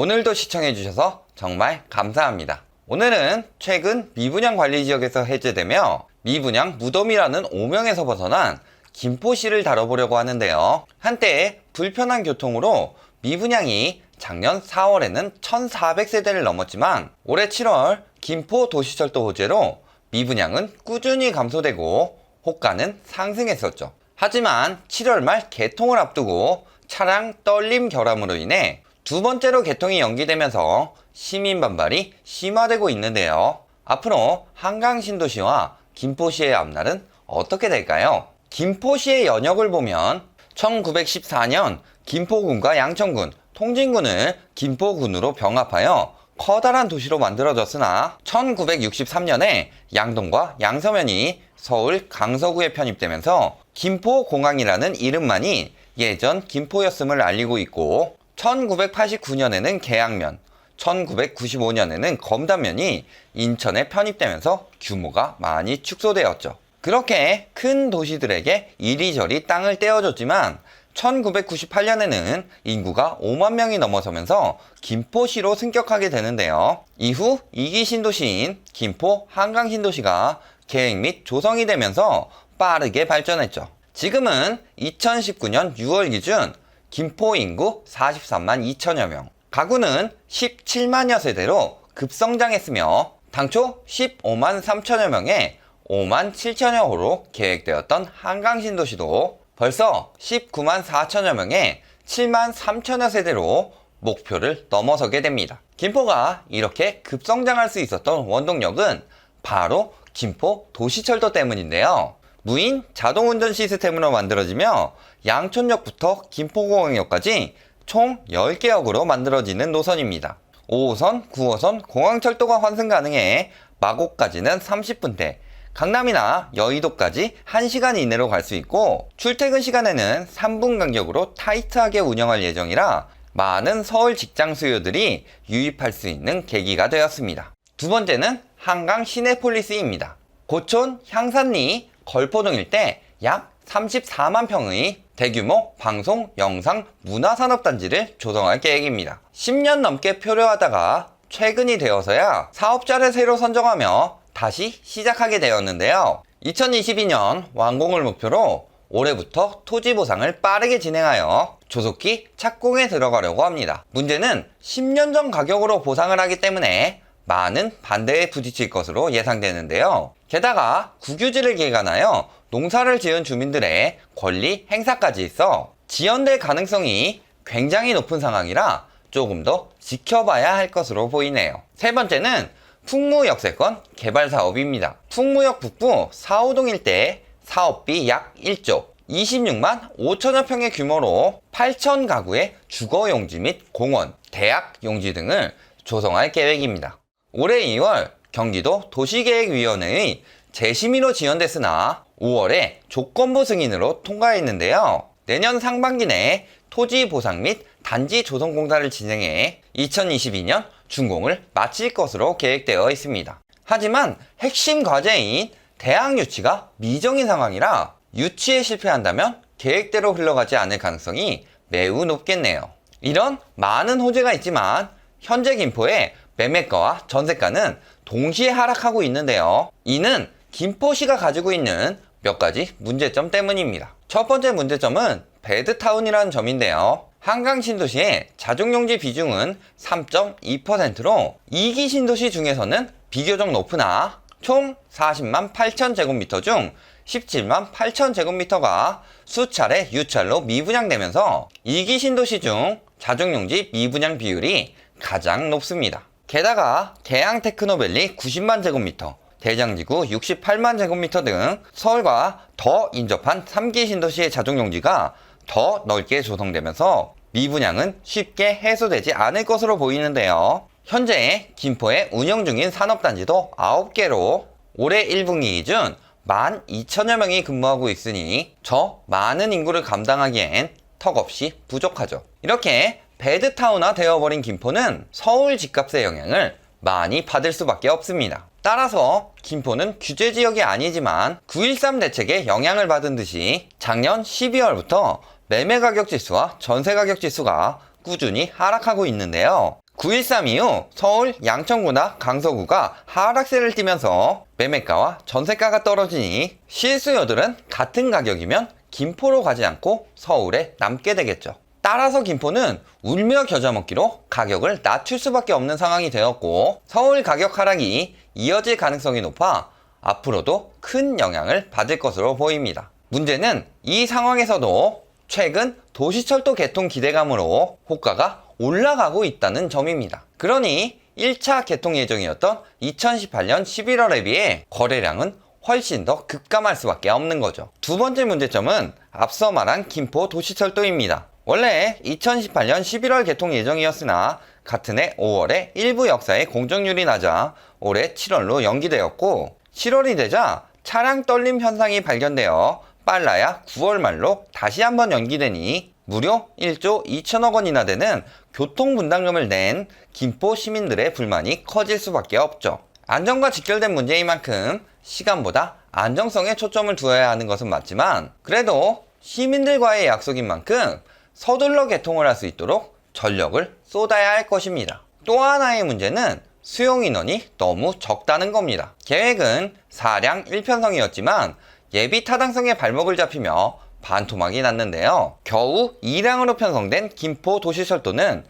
오늘도 시청해주셔서 정말 감사합니다. 오늘은 최근 미분양 관리지역에서 해제되며 미분양 무덤이라는 오명에서 벗어난 김포시를 다뤄보려고 하는데요. 한때 불편한 교통으로 미분양이 작년 4월에는 1400세대를 넘었지만 올해 7월 김포 도시철도 호재로 미분양은 꾸준히 감소되고 호가는 상승했었죠. 하지만 7월 말 개통을 앞두고 차량 떨림 결함으로 인해 두 번째로 개통이 연기되면서 시민 반발이 심화되고 있는데요. 앞으로 한강신도시와 김포시의 앞날은 어떻게 될까요? 김포시의 연역을 보면 1914년 김포군과 양천군, 통진군을 김포군으로 병합하여 커다란 도시로 만들어졌으나 1963년에 양동과 양서면이 서울 강서구에 편입되면서 김포공항이라는 이름만이 예전 김포였음을 알리고 있고 1989년에는 계양면, 1995년에는 검단면이 인천에 편입되면서 규모가 많이 축소되었죠. 그렇게 큰 도시들에게 이리저리 땅을 떼어줬지만 1998년에는 인구가 5만 명이 넘어서면서 김포시로 승격하게 되는데요. 이후 2기 신도시인 김포 한강신도시가 계획 및 조성이 되면서 빠르게 발전했죠. 지금은 2019년 6월 기준 김포 인구 43만 2천여 명, 가구는 17만여 세대로 급성장했으며 당초 15만 3천여 명에 5만 7천여 호로 계획되었던 한강신도시도 벌써 19만 4천여 명에 7만 3천여 세대로 목표를 넘어서게 됩니다. 김포가 이렇게 급성장할 수 있었던 원동력은 바로 김포 도시철도 때문인데요. 무인 자동운전 시스템으로 만들어지며 양촌역부터 김포공항역까지 총 10개역으로 만들어지는 노선입니다. 5호선, 9호선 공항철도가 환승 가능해 마곡까지는 30분대, 강남이나 여의도까지 1시간 이내로 갈 수 있고 출퇴근 시간에는 3분 간격으로 타이트하게 운영할 예정이라 많은 서울 직장 수요들이 유입할 수 있는 계기가 되었습니다. 두 번째는 한강 시내폴리스입니다. 고촌, 향산리, 걸포동 일대 약 34만 평의 대규모 방송, 영상, 문화산업단지를 조성할 계획입니다. 10년 넘게 표류하다가 최근이 되어서야 사업자를 새로 선정하며 다시 시작하게 되었는데요. 2022년 완공을 목표로 올해부터 토지 보상을 빠르게 진행하여 조속히 착공에 들어가려고 합니다. 문제는 10년 전 가격으로 보상을 하기 때문에 많은 반대에 부딪힐 것으로 예상되는데요. 게다가 국유지를 개간하여 농사를 지은 주민들의 권리 행사까지 있어 지연될 가능성이 굉장히 높은 상황이라 조금 더 지켜봐야 할 것으로 보이네요. 세 번째는 풍무역세권 개발 사업입니다. 풍무역 북부 4호동 일대 사업비 약 1조, 26만 5천여 평의 규모로 8천 가구의 주거용지 및 공원, 대학 용지 등을 조성할 계획입니다. 올해 2월 경기도 도시계획위원회의 재심의로 지연됐으나 5월에 조건부 승인으로 통과했는데요. 내년 상반기 내에 토지 보상 및 단지 조성 공사를 진행해 2022년 준공을 마칠 것으로 계획되어 있습니다. 하지만 핵심 과제인 대학 유치가 미정인 상황이라 유치에 실패한다면 계획대로 흘러가지 않을 가능성이 매우 높겠네요. 이런 많은 호재가 있지만 현재 김포의 매매가와 전세가는 동시에 하락하고 있는데요. 이는 김포시가 가지고 있는 몇 가지 문제점 때문입니다. 첫 번째 문제점은 배드타운이라는 점인데요. 한강 신도시의 자족용지 비중은 3.2%로 2기 신도시 중에서는 비교적 높으나 총 40만 8천 제곱미터 중 17만 8천 제곱미터가 수차례 유찰로 미분양되면서 2기 신도시 중 자족용지 미분양 비율이 가장 높습니다. 게다가 계양 테크노밸리 90만 제곱미터, 대장지구 68만 제곱미터 등 서울과 더 인접한 3기 신도시의 자족용지가 더 넓게 조성되면서 미분양은 쉽게 해소되지 않을 것으로 보이는데요. 현재 김포에 운영 중인 산업단지도 9개로 올해 1분기 기준 12,000여 명이 근무하고 있으니 저 많은 인구를 감당하기엔 턱없이 부족하죠. 이렇게 배드타운화 되어버린 김포는 서울 집값의 영향을 많이 받을 수밖에 없습니다. 따라서 김포는 규제지역이 아니지만 9.13 대책에 영향을 받은 듯이 작년 12월부터 매매가격 지수와 전세가격 지수가 꾸준히 하락하고 있는데요. 9.13 이후 서울 양천구나 강서구가 하락세를 띠면서 매매가와 전세가가 떨어지니 실수요들은 같은 가격이면 김포로 가지 않고 서울에 남게 되겠죠. 따라서 김포는 울며 겨자 먹기로 가격을 낮출 수밖에 없는 상황이 되었고, 서울 가격 하락이 이어질 가능성이 높아 앞으로도 큰 영향을 받을 것으로 보입니다. 문제는 이 상황에서도 최근 도시철도 개통 기대감으로 호가가 올라가고 있다는 점입니다. 그러니 1차 개통 예정이었던 2018년 11월에 비해 거래량은 훨씬 더 급감할 수밖에 없는 거죠. 두 번째 문제점은 앞서 말한 김포 도시철도입니다. 원래 2018년 11월 개통 예정이었으나 같은 해 5월에 일부 역사의 공정률이 낮아 올해 7월로 연기되었고, 7월이 되자 차량 떨림 현상이 발견되어 빨라야 9월 말로 다시 한번 연기되니 무려 1조 2천억 원이나 되는 교통분담금을 낸 김포 시민들의 불만이 커질 수밖에 없죠. 안전과 직결된 문제인 만큼 시간보다 안정성에 초점을 두어야 하는 것은 맞지만, 그래도 시민들과의 약속인 만큼 서둘러 개통을 할 수 있도록 전력을 쏟아야 할 것입니다. 또 하나의 문제는 수용 인원이 너무 적다는 겁니다. 계획은 4량 1편성이었지만 예비 타당성에 발목을 잡히며 반토막이 났는데요. 겨우 2량으로 편성된 김포 도시철도는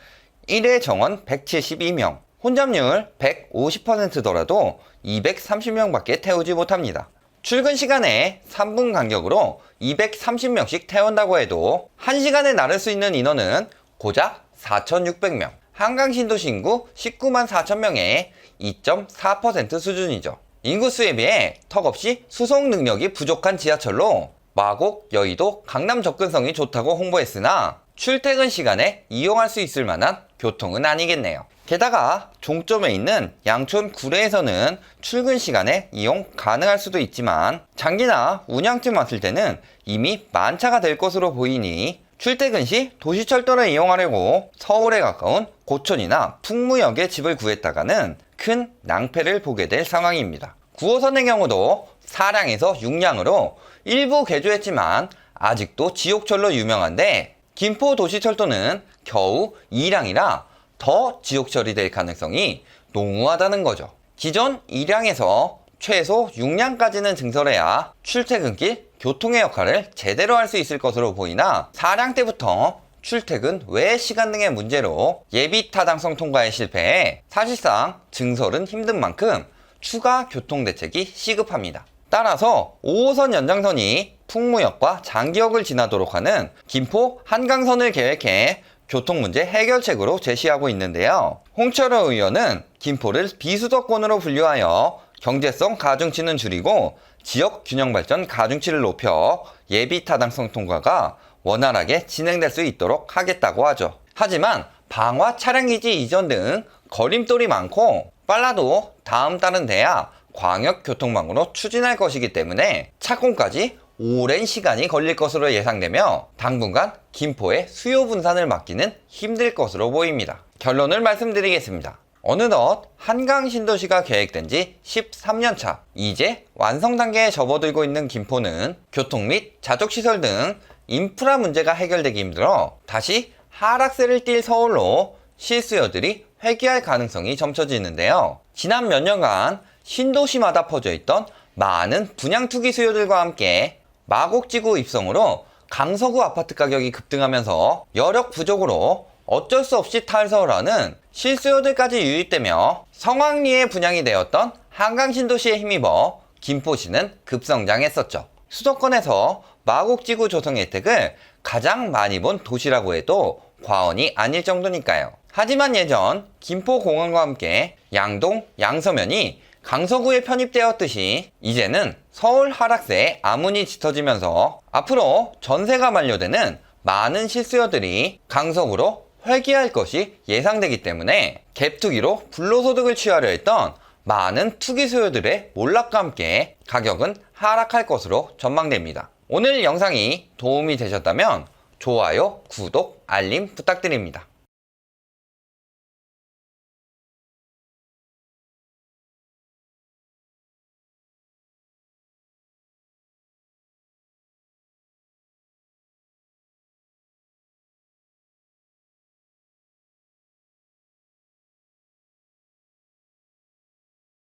1회 정원 172명, 혼잡률 150%더라도 230명밖에 태우지 못합니다. 출근 시간에 3분 간격으로 230명씩 태운다고 해도 1시간에 나를 수 있는 인원은 고작 4,600명, 한강 신도시 인구 19만 4천명의 2.4% 수준이죠. 인구수에 비해 턱없이 수송 능력이 부족한 지하철로 마곡, 여의도, 강남 접근성이 좋다고 홍보했으나 출퇴근 시간에 이용할 수 있을 만한 교통은 아니겠네요. 게다가 종점에 있는 양촌 구례에서는 출근 시간에 이용 가능할 수도 있지만 장기나 운양쯤 왔을 때는 이미 만차가 될 것으로 보이니 출퇴근 시 도시철도를 이용하려고 서울에 가까운 고촌이나 풍무역에 집을 구했다가는 큰 낭패를 보게 될 상황입니다. 9호선의 경우도 4량에서 6량으로 일부 개조했지만 아직도 지옥철로 유명한데, 김포 도시철도는 겨우 2량이라 더 지옥철이 될 가능성이 농후하다는 거죠. 기존 2량에서 최소 6량까지는 증설해야 출퇴근길 교통의 역할을 제대로 할 수 있을 것으로 보이나, 4량 때부터 출퇴근 외 시간 등의 문제로 예비 타당성 통과에 실패해 사실상 증설은 힘든 만큼 추가 교통대책이 시급합니다. 따라서 5호선 연장선이 풍무역과 장기역을 지나도록 하는 김포 한강선을 계획해 교통문제 해결책으로 제시하고 있는데요. 홍철호 의원은 김포를 비수도권으로 분류하여 경제성 가중치는 줄이고 지역 균형 발전 가중치를 높여 예비 타당성 통과가 원활하게 진행될 수 있도록 하겠다고 하죠. 하지만 방화 차량기지 이전 등 거림돌이 많고 빨라도 다음 달은 돼야 광역교통망으로 추진할 것이기 때문에 착공까지 오랜 시간이 걸릴 것으로 예상되며 당분간 김포의 수요 분산을 막기는 힘들 것으로 보입니다. 결론을 말씀드리겠습니다. 어느덧 한강 신도시가 계획된 지 13년차, 이제 완성 단계에 접어들고 있는 김포는 교통 및 자족시설 등 인프라 문제가 해결되기 힘들어 다시 하락세를 띨 서울로 실수요들이 회귀할 가능성이 점쳐지는데요. 지난 몇 년간 신도시마다 퍼져있던 많은 분양 투기 수요들과 함께 마곡지구 입성으로 강서구 아파트 가격이 급등하면서 여력 부족으로 어쩔 수 없이 탈서울하는 실수요들까지 유입되며 성황리에 분양이 되었던 한강 신도시에 힘입어 김포시는 급성장했었죠. 수도권에서 마곡지구 조성 혜택을 가장 많이 본 도시라고 해도 과언이 아닐 정도니까요. 하지만 예전 김포공항과 함께 양동, 양서면이 강서구에 편입되었듯이 이제는 서울 하락세에 암문이 짙어지면서 앞으로 전세가 만료되는 많은 실수요들이 강서구로 회귀할 것이 예상되기 때문에 갭투기로 불로소득을 취하려 했던 많은 투기 수요들의 몰락과 함께 가격은 하락할 것으로 전망됩니다. 오늘 영상이 도움이 되셨다면 좋아요, 구독, 알림 부탁드립니다.